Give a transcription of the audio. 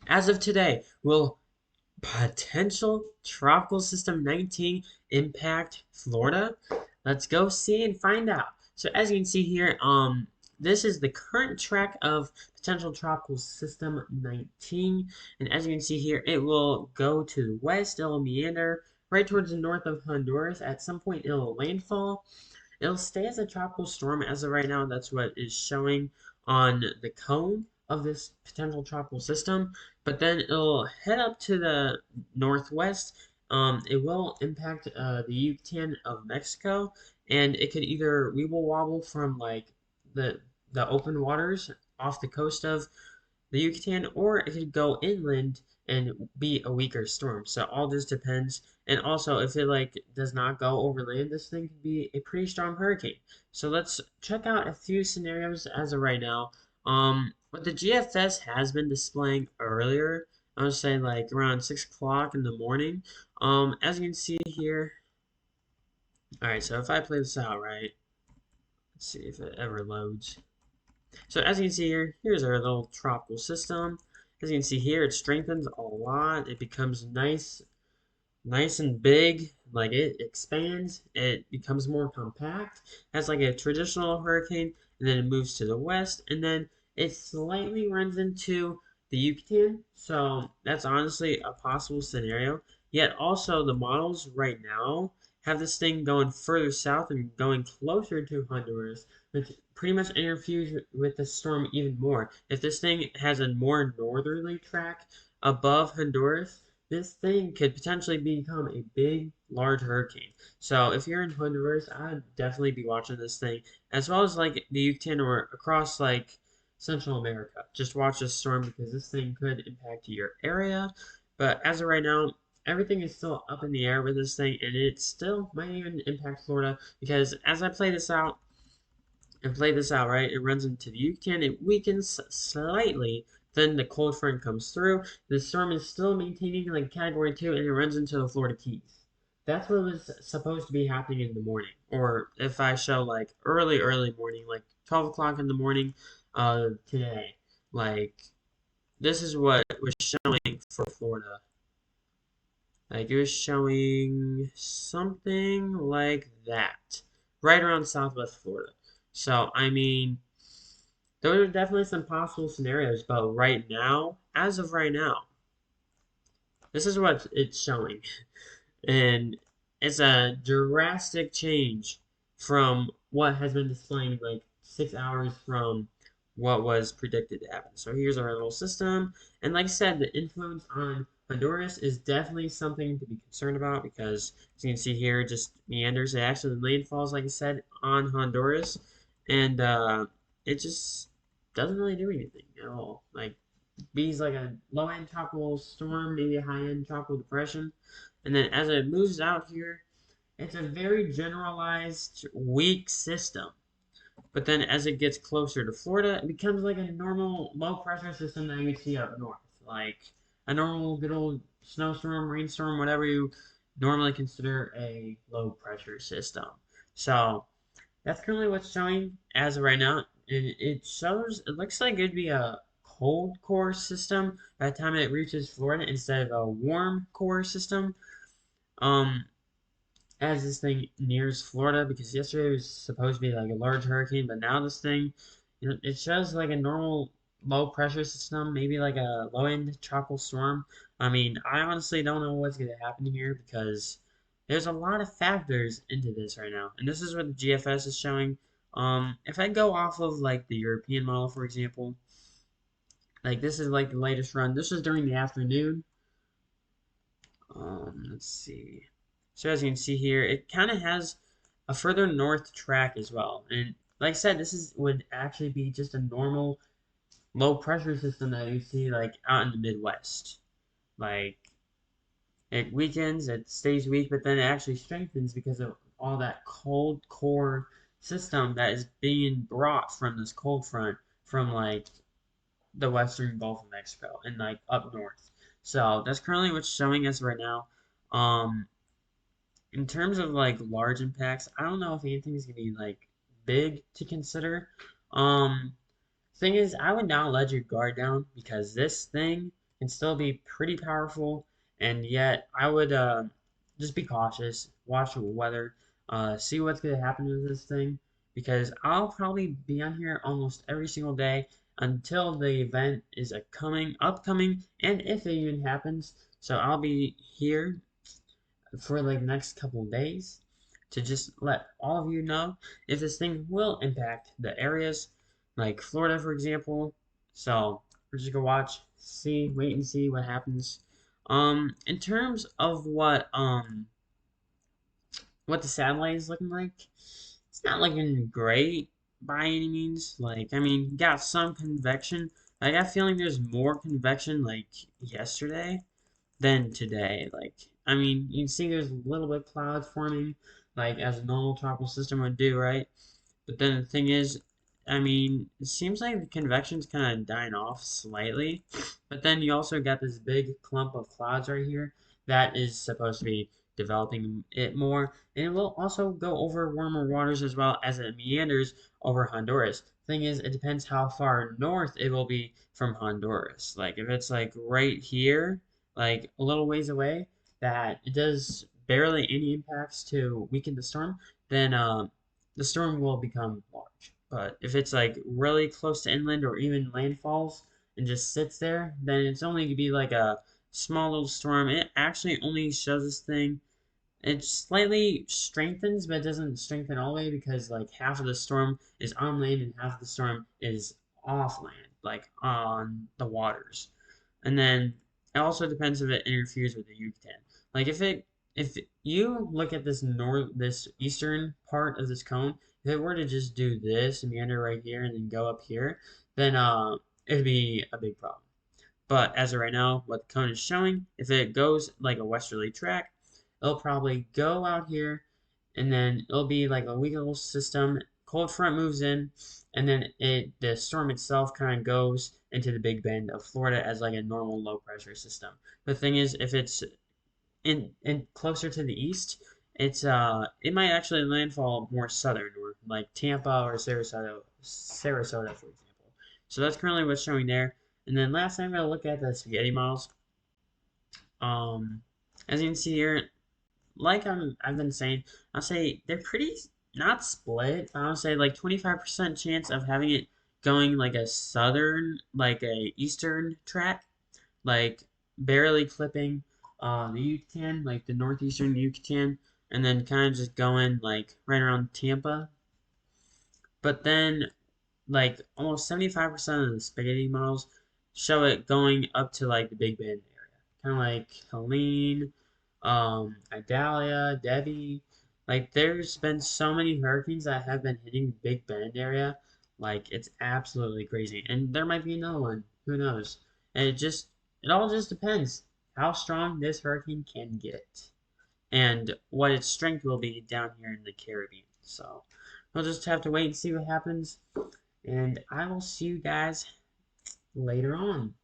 As of today, will potential tropical system 19 impact Florida? Let's go see and find out. So as you can see here, this is the current track of potential tropical system 19, and as you can see here, it will go to the west. It'll meander right towards the north of Honduras. At some point, it'll landfall. It'll stay as a tropical storm as of right now. That's what is showing on the cone of this potential tropical system. But then it'll head up to the northwest. It will impact the Yucatan of Mexico, and it could either weeble wobble from like the the open waters off the coast of the Yucatan, or it could go inland and be a weaker storm. So all this depends. And also, if it like does not go over land, this thing could be a pretty strong hurricane. So let's check out a few scenarios as of right now. What the GFS has been displaying earlier, I would say like around 6 o'clock in the morning. As you can see here. All right, so if I play this out right, let's see if it ever loads. So as you can see here, here's our little tropical system. As you can see here, it strengthens a lot. It becomes nice and big. Like it expands. It becomes more compact. As like a traditional hurricane, and then it moves to the west, and then it slightly runs into the Yucatan. So that's honestly a possible scenario. Yet also the models right now have this thing going further south and going closer to Honduras, which pretty much interferes with the storm even more. If this thing has a more northerly track above Honduras, this thing could potentially become a big, large hurricane. So if you're in Honduras, I'd definitely be watching this thing, as well as like the Yucatan or across like Central America. Just watch this storm because this thing could impact your area. But as of right now, everything is still up in the air with this thing, and it still might even impact Florida because as I play this out, right, it runs into the Yucatan, it weakens slightly, then the cold front comes through, the storm is still maintaining like category 2, and it runs into the Florida Keys. That's what was supposed to be happening in the morning. Or if I show like early morning, like 12 o'clock in the morning today, like this is what was showing for Florida. Like it was showing something like that, right around Southwest Florida. So I mean, those are definitely some possible scenarios, but right now, as of right now, this is what it's showing, and it's a drastic change from what has been displaying like 6 hours from what was predicted to happen. So here's our little system, and like I said, the influence on Honduras is definitely something to be concerned about because as you can see here, it just meanders. It actually landfalls, like I said, on Honduras, and it just doesn't really do anything at all. Like B's like a low end tropical storm, maybe a high end tropical depression. And then as it moves out here, it's a very generalized, weak system. But then as it gets closer to Florida, it becomes like a normal low pressure system that we see up north. Like a normal good old snowstorm, rainstorm, whatever you normally consider a low pressure system. So that's currently what's showing as of right now. It shows, it looks like it'd be a cold core system by the time it reaches Florida instead of a warm core system. Um, as this thing nears Florida, because yesterday was supposed to be like a large hurricane, but now this thing, it shows like a normal low pressure system, maybe like a low end tropical storm. I mean, I honestly don't know what's going to happen here because there's a lot of factors into this right now, and this is what the GFS is showing. If I go off of like the European model, for example, like this is like the latest run. This was during the afternoon. Let's see. So as you can see here, it kind of has a further north track as well. And like I said, this is would actually be just a normal low pressure system that you see like out in the Midwest. Like it weakens, it stays weak, but then it actually strengthens because of all that cold core system that is being brought from this cold front from like the western Gulf of Mexico and like up north. So that's currently what's showing us right now. Um, in terms of like large impacts, I don't know if anything's gonna be like big to consider. Thing is, I would not let your guard down because this thing can still be pretty powerful, and yet I would just be cautious, watch the weather, see what's going to happen with this thing, because I'll probably be on here almost every single day until the event is upcoming, and if it even happens. So I'll be here for like the next couple of days to just let all of you know if this thing will impact the areas like Florida, for example. So we're just gonna watch, see, wait and see what happens. In terms of what the satellite is looking like, it's not looking great by any means. Like, I mean, got some convection. I got a feeling there's more convection like yesterday than today. Like, I mean, you can see there's a little bit of clouds forming, like as a normal tropical system would do, right? But then the thing is, I mean, it seems like the convection's kind of dying off slightly. But then you also got this big clump of clouds right here that is supposed to be developing it more. And it will also go over warmer waters as well as it meanders over Honduras. Thing is, it depends how far north it will be from Honduras. Like, if it's like right here, like a little ways away, that it does barely any impacts to weaken the storm, then the storm will become large. But if it's like really close to inland or even landfalls and just sits there, then it's only gonna be like a small little storm. It actually only shows this thing. It slightly strengthens, but it doesn't strengthen all the way because like half of the storm is on land and half of the storm is off land, like on the waters. And then it also depends if it interferes with the Yucatan. Like if you look at this eastern part of this cone, if it were to just do this and meander right here and then go up here, then it'd be a big problem. But as of right now, what the cone is showing, if it goes like a westerly track, it'll probably go out here, and then it'll be like a weak little system. Cold front moves in, and then the storm itself kind of goes into the Big Bend of Florida as like a normal low pressure system. The thing is, if it's in closer to the east, it might actually landfall more southern, or like Tampa or Sarasota, for example. So that's currently what's showing there. And then last time I look at the spaghetti models. Um, as you can see here, like I've been saying, I'll say they're pretty not split. I'll say like 25% chance of having it going like a southern, like a eastern track, like barely clipping the Yucatan, like the northeastern Yucatan, and then kind of just going like right around Tampa. But then like almost 75% of the spaghetti models show it going up to like the Big Bend area, kind of like Helene, Idalia, Debbie. Like there's been so many hurricanes that have been hitting Big Bend area, like it's absolutely crazy. And there might be another one, who knows? And it all just depends how strong this hurricane can get and what its strength will be down here in the Caribbean. So we'll just have to wait and see what happens. And I will see you guys later on.